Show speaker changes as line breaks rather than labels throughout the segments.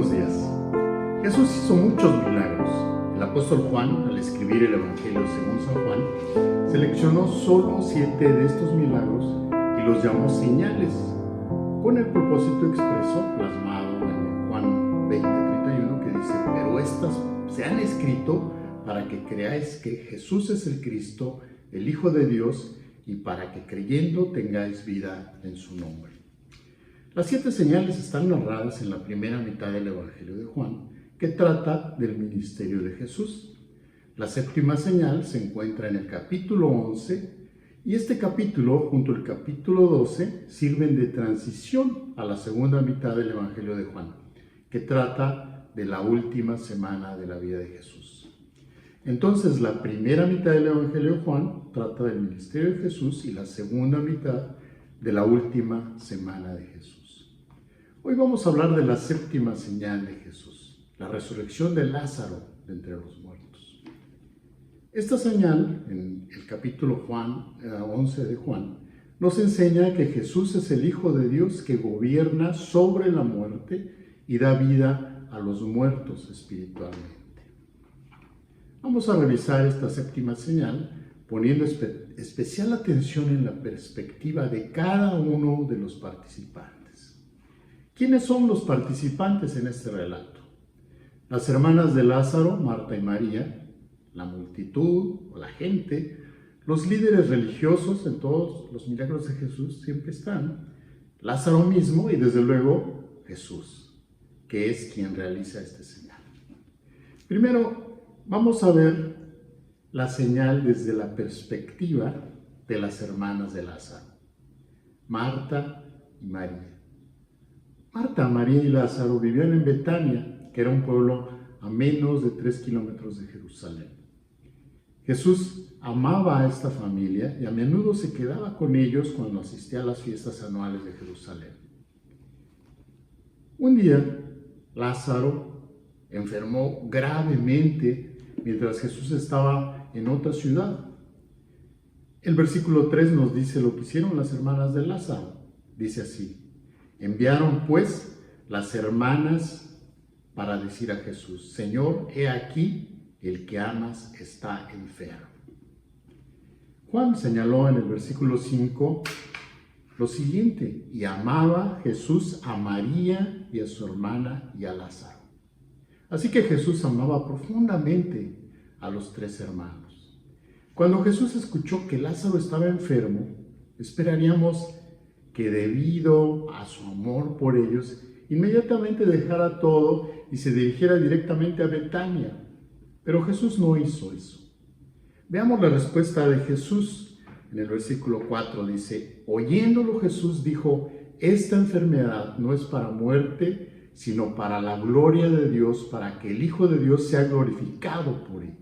buenos días. Jesús hizo muchos milagros. El apóstol Juan, al escribir el Evangelio según San Juan, seleccionó solo 7 de estos milagros y los llamó señales, con el propósito expreso plasmado en Juan 20:31, que dice: pero estas se han escrito para que creáis que Jesús es el Cristo, el Hijo de Dios, y para que creyendo tengáis vida en su nombre. Las 7 señales están narradas en la primera mitad del Evangelio de Juan, que trata del ministerio de Jesús. La séptima señal se encuentra en el capítulo 11, y este capítulo, junto al capítulo 12, sirven de transición a la segunda mitad del Evangelio de Juan, que trata de la última semana de la vida de Jesús. Entonces, la primera mitad del Evangelio de Juan trata del ministerio de Jesús y la segunda mitad de la última semana de Jesús. Hoy vamos a hablar de la séptima señal de Jesús, la resurrección de Lázaro de entre los muertos. Esta señal, en el capítulo 11 de Juan, nos enseña que Jesús es el Hijo de Dios que gobierna sobre la muerte y da vida a los muertos espiritualmente. Vamos a revisar esta séptima señal poniendo especial atención en la perspectiva de cada uno de los participantes. ¿Quiénes son los participantes en este relato? Las hermanas de Lázaro, Marta y María, la multitud o la gente, los líderes religiosos en todos los milagros de Jesús siempre están, Lázaro mismo y desde luego Jesús, que es quien realiza esta señal. Primero, vamos a ver la señal desde la perspectiva de las hermanas de Lázaro, Marta y María. Marta, María y Lázaro vivían en Betania, que era un pueblo a menos de 3 kilómetros de Jerusalén. Jesús amaba a esta familia y a menudo se quedaba con ellos cuando asistía a las fiestas anuales de Jerusalén. Un día, Lázaro enfermó gravemente mientras Jesús estaba en otra ciudad. El versículo 3 nos dice lo que hicieron las hermanas de Lázaro. Dice así: enviaron pues las hermanas para decir a Jesús: Señor, he aquí, el que amas está enfermo. Juan señaló en el versículo 5 lo siguiente: y amaba Jesús a María y a su hermana y a Lázaro. Así que Jesús amaba profundamente a los 3 hermanos. Cuando Jesús escuchó que Lázaro estaba enfermo, esperaríamos que debido a su amor por ellos, inmediatamente dejara todo y se dirigiera directamente a Betania. Pero Jesús no hizo eso. Veamos la respuesta de Jesús. En el versículo 4 dice: oyéndolo Jesús dijo: esta enfermedad no es para muerte, sino para la gloria de Dios, para que el Hijo de Dios sea glorificado por ella.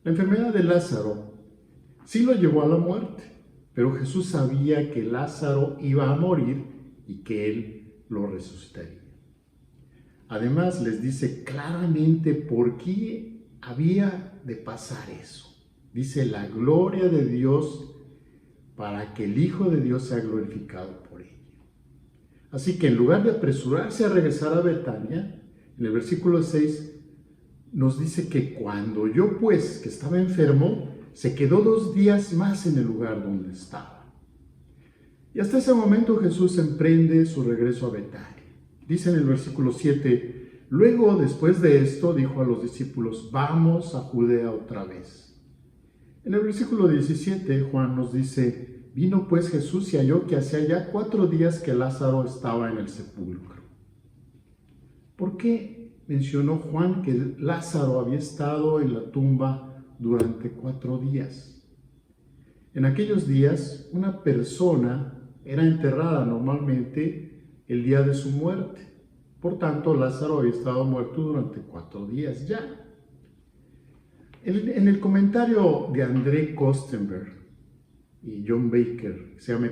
La enfermedad de Lázaro sí lo llevó a la muerte, pero Jesús sabía que Lázaro iba a morir y que él lo resucitaría. Además, les dice claramente por qué había de pasar eso. Dice: la gloria de Dios, para que el Hijo de Dios sea glorificado por ella. Así que en lugar de apresurarse a regresar a Betania, en el versículo 6 nos dice que cuando oyó pues que estaba enfermo, se quedó 2 días más en el lugar donde estaba. Y hasta ese momento Jesús emprende su regreso a Betania. Dice en el versículo 7, luego después de esto dijo a los discípulos: vamos a Judea otra vez. En el versículo 17 Juan nos dice: vino pues Jesús y halló que hacía ya 4 días que Lázaro estaba en el sepulcro. ¿Por qué mencionó Juan que Lázaro había estado en la tumba durante 4 días? En aquellos días, una persona era enterrada normalmente el día de su muerte. Por tanto, Lázaro había estado muerto durante 4 días ya. En el comentario de André Kostenberg y John Baker, que se llama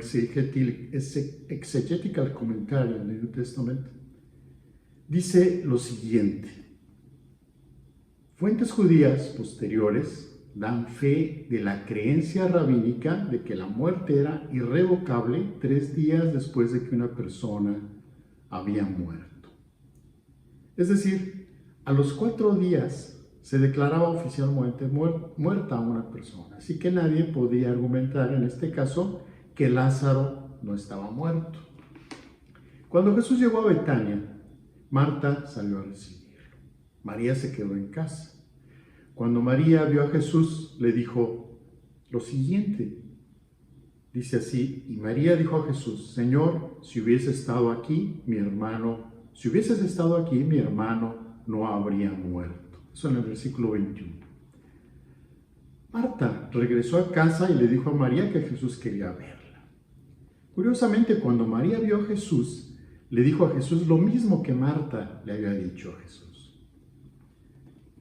Exegetical Commentary on the New Testament, dice lo siguiente: fuentes judías posteriores dan fe de la creencia rabínica de que la muerte era irrevocable 3 días después de que una persona había muerto. Es decir, a los 4 días se declaraba oficialmente muerta a una persona. Así que nadie podía argumentar en este caso que Lázaro no estaba muerto. Cuando Jesús llegó a Betania, Marta salió a recibirlo. María se quedó en casa. Cuando María vio a Jesús, le dijo lo siguiente. Dice así: y María dijo a Jesús: Señor, si hubieses estado aquí, mi hermano no habría muerto. Eso en el versículo 21. Marta regresó a casa y le dijo a María que Jesús quería verla. Curiosamente, cuando María vio a Jesús, le dijo a Jesús lo mismo que Marta le había dicho a Jesús.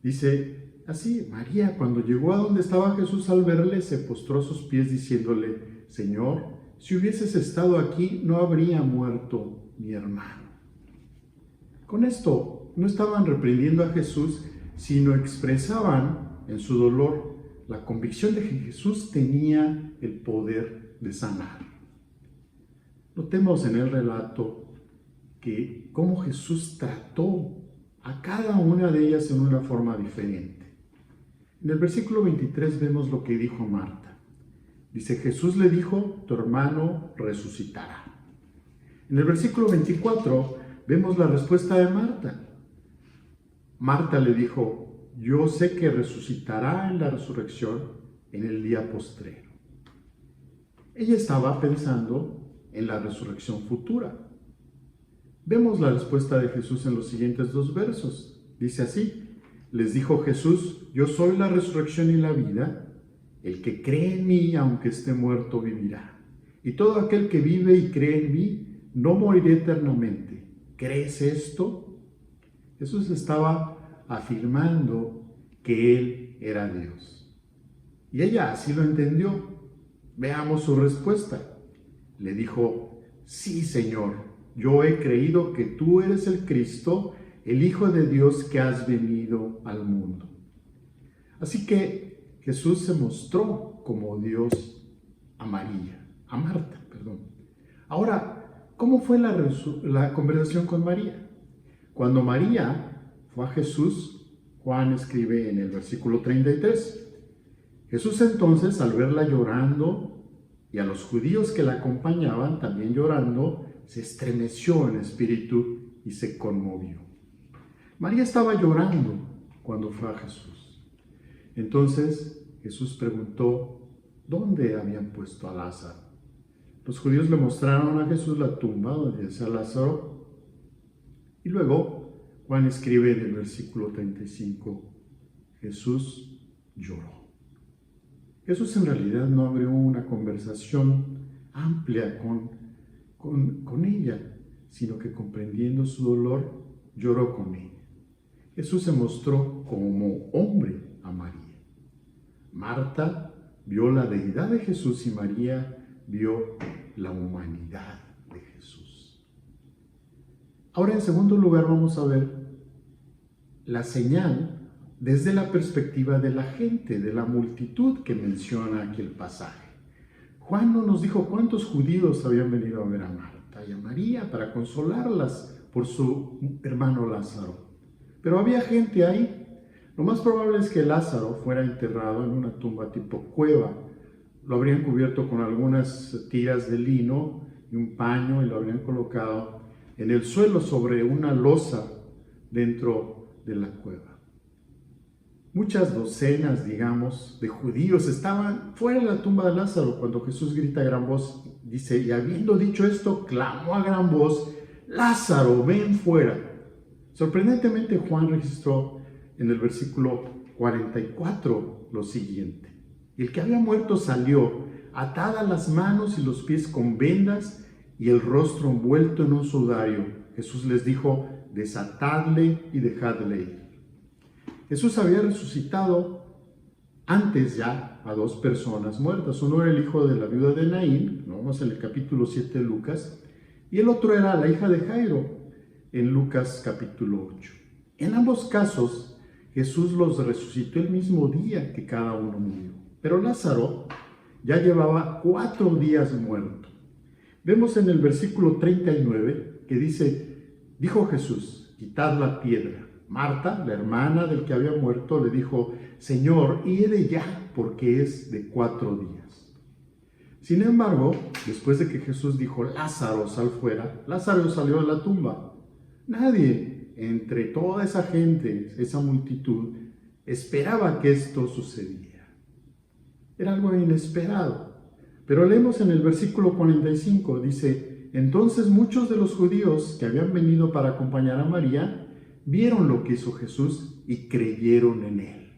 Dice así: María, cuando llegó a donde estaba Jesús, al verle, se postró a sus pies diciéndole: Señor, si hubieses estado aquí, no habría muerto mi hermano. Con esto no estaban reprendiendo a Jesús, sino expresaban en su dolor la convicción de que Jesús tenía el poder de sanar. Notemos en el relato que cómo Jesús trató a cada una de ellas en una forma diferente. En el versículo 23 vemos lo que dijo Marta. Dice: Jesús le dijo: tu hermano resucitará. En el versículo 24 vemos la respuesta de Marta. Marta le dijo: yo sé que resucitará en la resurrección en el día postrero. Ella estaba pensando en la resurrección futura. Vemos la respuesta de Jesús en los siguientes 2 versos. Dice así: les dijo Jesús: yo soy la resurrección y la vida. El que cree en mí, aunque esté muerto, vivirá. Y todo aquel que vive y cree en mí, no morirá eternamente. ¿Crees esto? Jesús estaba afirmando que Él era Dios. Y ella así lo entendió. Veamos su respuesta. Le dijo: sí, Señor, yo he creído que tú eres el Cristo, el Hijo de Dios que has venido al mundo. Así que Jesús se mostró como Dios a Marta. Ahora, ¿cómo fue la conversación con María? Cuando María fue a Jesús, Juan escribe en el versículo 33, Jesús entonces, al verla llorando y a los judíos que la acompañaban también llorando, se estremeció en espíritu y se conmovió. María estaba llorando cuando fue a Jesús. Entonces Jesús preguntó dónde habían puesto a Lázaro. Los judíos le mostraron a Jesús la tumba donde yacía Lázaro. Y luego Juan escribe en el versículo 35, Jesús lloró. Jesús en realidad no abrió una conversación amplia con ella, sino que comprendiendo su dolor, lloró con ella. Jesús se mostró como hombre a María. Marta vio la deidad de Jesús y María vio la humanidad de Jesús. Ahora, en segundo lugar, vamos a ver la señal desde la perspectiva de la gente, de la multitud que menciona aquí el pasaje. Juan no nos dijo cuántos judíos habían venido a ver a Marta y a María para consolarlas por su hermano Lázaro. Pero había gente ahí. Lo más probable es que Lázaro fuera enterrado en una tumba tipo cueva. Lo habrían cubierto con algunas tiras de lino y un paño y lo habrían colocado en el suelo sobre una losa dentro de la cueva. Muchas docenas, digamos, de judíos estaban fuera de la tumba de Lázaro cuando Jesús grita a gran voz. Dice: y habiendo dicho esto, clamó a gran voz: Lázaro, ven fuera. Sorprendentemente, Juan registró en el versículo 44 lo siguiente: el que había muerto salió, atadas las manos y los pies con vendas y el rostro envuelto en un sudario. Jesús les dijo: desatadle y dejadle ir. Jesús había resucitado antes ya a 2 personas muertas. Uno era el hijo de la viuda de Naín, ¿no? Vamos en el capítulo 7 de Lucas, y el otro era la hija de Jairo, en Lucas capítulo 8. En ambos casos, Jesús los resucitó el mismo día que cada uno murió. Pero Lázaro ya llevaba 4 días muerto. Vemos en el versículo 39 que dice: dijo Jesús: quitad la piedra. Marta, la hermana del que había muerto, le dijo, Señor, hiede ya, porque es de 4 días. Sin embargo, después de que Jesús dijo, Lázaro, sal fuera, Lázaro salió de la tumba. Nadie entre toda esa gente, esa multitud, esperaba que esto sucediera. Era algo inesperado. Pero leemos en el versículo 45, dice, entonces muchos de los judíos que habían venido para acompañar a María vieron lo que hizo Jesús y creyeron en él.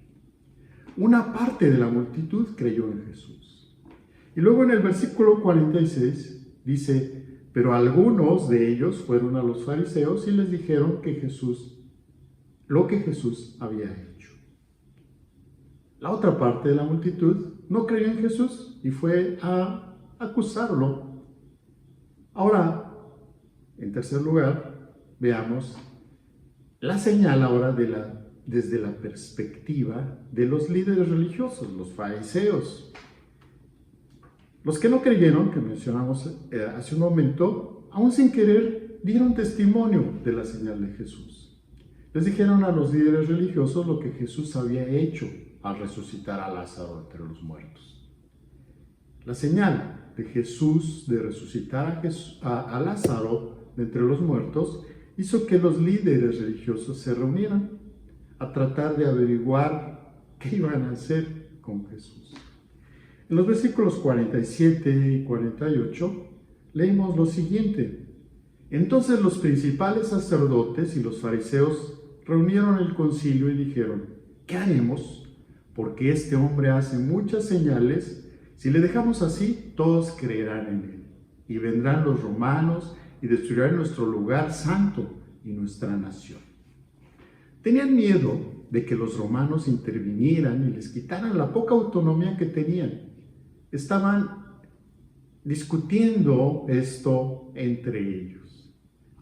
Una parte de la multitud creyó en Jesús. Y luego en el versículo 46 dice, pero algunos de ellos fueron a los fariseos y les dijeron lo que Jesús había hecho. La otra parte de la multitud no creyó en Jesús y fue a acusarlo. Ahora, en tercer lugar, veamos la señal ahora desde la perspectiva de los líderes religiosos, los fariseos. Los que no creyeron, que mencionamos hace un momento, aún sin querer, dieron testimonio de la señal de Jesús. Les dijeron a los líderes religiosos lo que Jesús había hecho al resucitar a Lázaro entre los muertos. La señal de Jesús de resucitar a Lázaro de entre los muertos hizo que los líderes religiosos se reunieran a tratar de averiguar qué iban a hacer con Jesús. En los versículos 47 y 48 leemos lo siguiente. Entonces los principales sacerdotes y los fariseos reunieron el concilio y dijeron, ¿qué haremos? Porque este hombre hace muchas señales. Si le dejamos así, todos creerán en él. Y vendrán los romanos y destruirán nuestro lugar santo y nuestra nación. Tenían miedo de que los romanos intervinieran y les quitaran la poca autonomía que tenían. Estaban discutiendo esto entre ellos.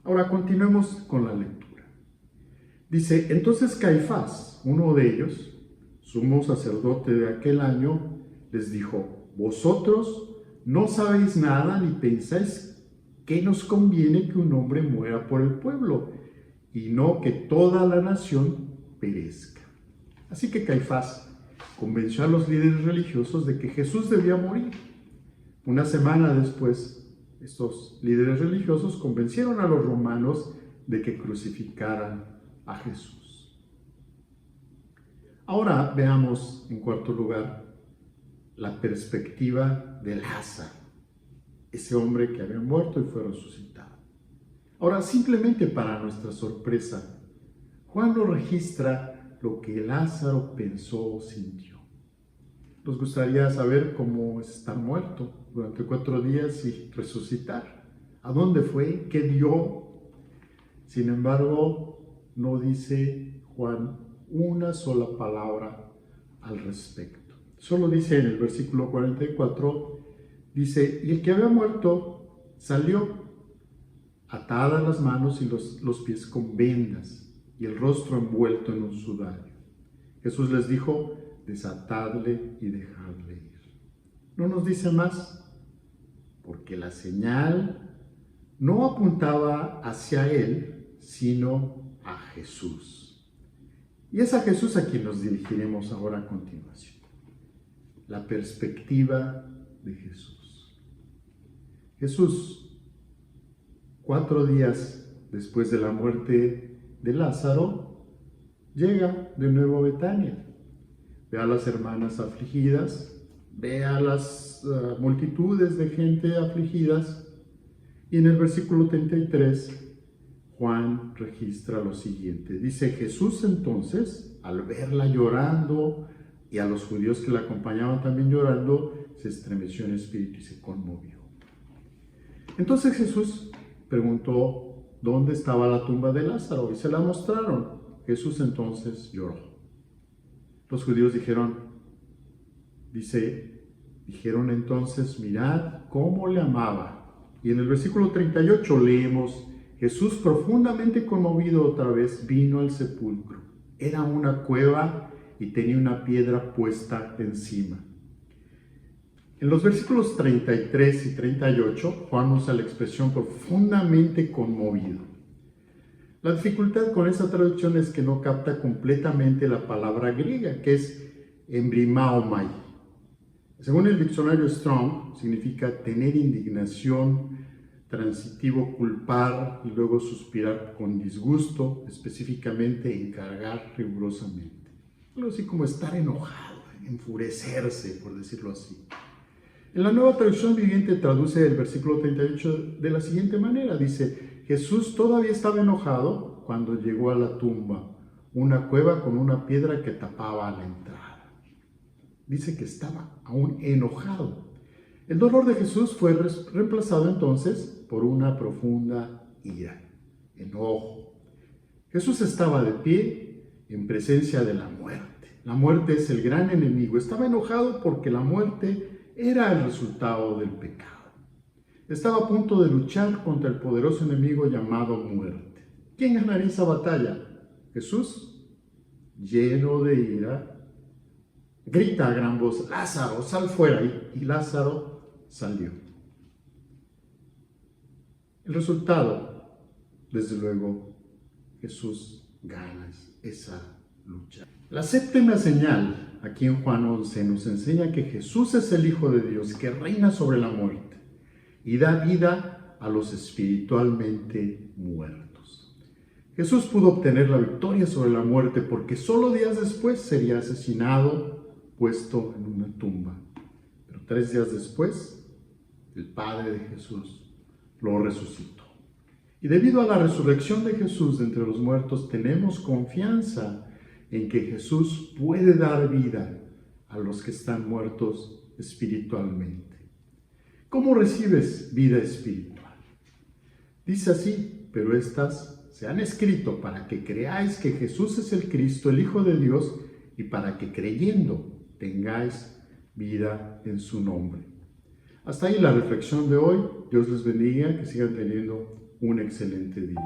Ahora continuemos con la lectura. Dice, entonces Caifás, uno de ellos, sumo sacerdote de aquel año, les dijo, vosotros no sabéis nada ni pensáis que nos conviene que un hombre muera por el pueblo y no que toda la nación perezca. Así que Caifás convenció a los líderes religiosos de que Jesús debía morir. Una semana después, estos líderes religiosos convencieron a los romanos de que crucificaran a Jesús. Ahora veamos, en cuarto lugar, la perspectiva de Lázaro, ese hombre que había muerto y fue resucitado. Ahora, simplemente para nuestra sorpresa, Juan nos registra lo que Lázaro pensó o sintió. Nos gustaría saber cómo es estar muerto durante 4 días y resucitar. ¿A dónde fue? ¿Qué vio? Sin embargo, no dice Juan una sola palabra al respecto. Solo dice en el versículo 44, dice, y el que había muerto salió, atadas las manos y los pies con vendas, y el rostro envuelto en un sudario. Jesús les dijo, desatadle y dejadle ir. No nos dice más, porque la señal no apuntaba hacia él, sino a Jesús. Y es a Jesús a quien nos dirigiremos ahora a continuación. La perspectiva de Jesús. Jesús, 4 días después de la muerte de Lázaro, llega de nuevo a Betania. Ve a las hermanas afligidas, ve a las multitudes de gente afligidas, y en el versículo 33, Juan registra lo siguiente. Dice, Jesús entonces, al verla llorando, y a los judíos que la acompañaban también llorando, se estremeció en espíritu y se conmovió. Entonces Jesús preguntó dónde estaba la tumba de Lázaro y se la mostraron. Jesús entonces lloró. Los judíos dijeron entonces, mirad cómo le amaba. Y en el versículo 38 leemos, Jesús profundamente conmovido otra vez vino al sepulcro. Era una cueva y tenía una piedra puesta encima. En los versículos 33 y 38, Juan usa la expresión profundamente conmovido. La dificultad con esta traducción es que no capta completamente la palabra griega, que es embrimaomai. Según el diccionario Strong, significa tener indignación, transitivo culpar y luego suspirar con disgusto, específicamente encargar rigurosamente. Algo así como estar enojado, enfurecerse, por decirlo así. En la Nueva Traducción Viviente traduce el versículo 38 de la siguiente manera. Dice, Jesús todavía estaba enojado cuando llegó a la tumba, una cueva con una piedra que tapaba la entrada. Dice que estaba aún enojado. El dolor de Jesús fue reemplazado entonces por una profunda ira, enojo. Jesús estaba de pie en presencia de la muerte. La muerte es el gran enemigo. Estaba enojado porque la muerte era el resultado del pecado. Estaba a punto de luchar contra el poderoso enemigo llamado muerte. ¿Quién ganaría esa batalla? Jesús, lleno de ira, grita a gran voz, Lázaro, sal fuera. Y Lázaro salió. El resultado, desde luego, Jesús gana esa lucha. La séptima señal, aquí en Juan 11, nos enseña que Jesús es el Hijo de Dios, que reina sobre la muerte y da vida a los espiritualmente muertos. Jesús pudo obtener la victoria sobre la muerte porque solo días después sería asesinado, puesto en una tumba. Pero 3 días después, el Padre de Jesús lo resucitó. Y debido a la resurrección de Jesús de entre los muertos, tenemos confianza en que Jesús puede dar vida a los que están muertos espiritualmente. ¿Cómo recibes vida espiritual? Dice así, pero estas se han escrito para que creáis que Jesús es el Cristo, el Hijo de Dios, y para que creyendo tengáis vida en su nombre. Hasta ahí la reflexión de hoy. Dios les bendiga, que sigan teniendo un excelente día.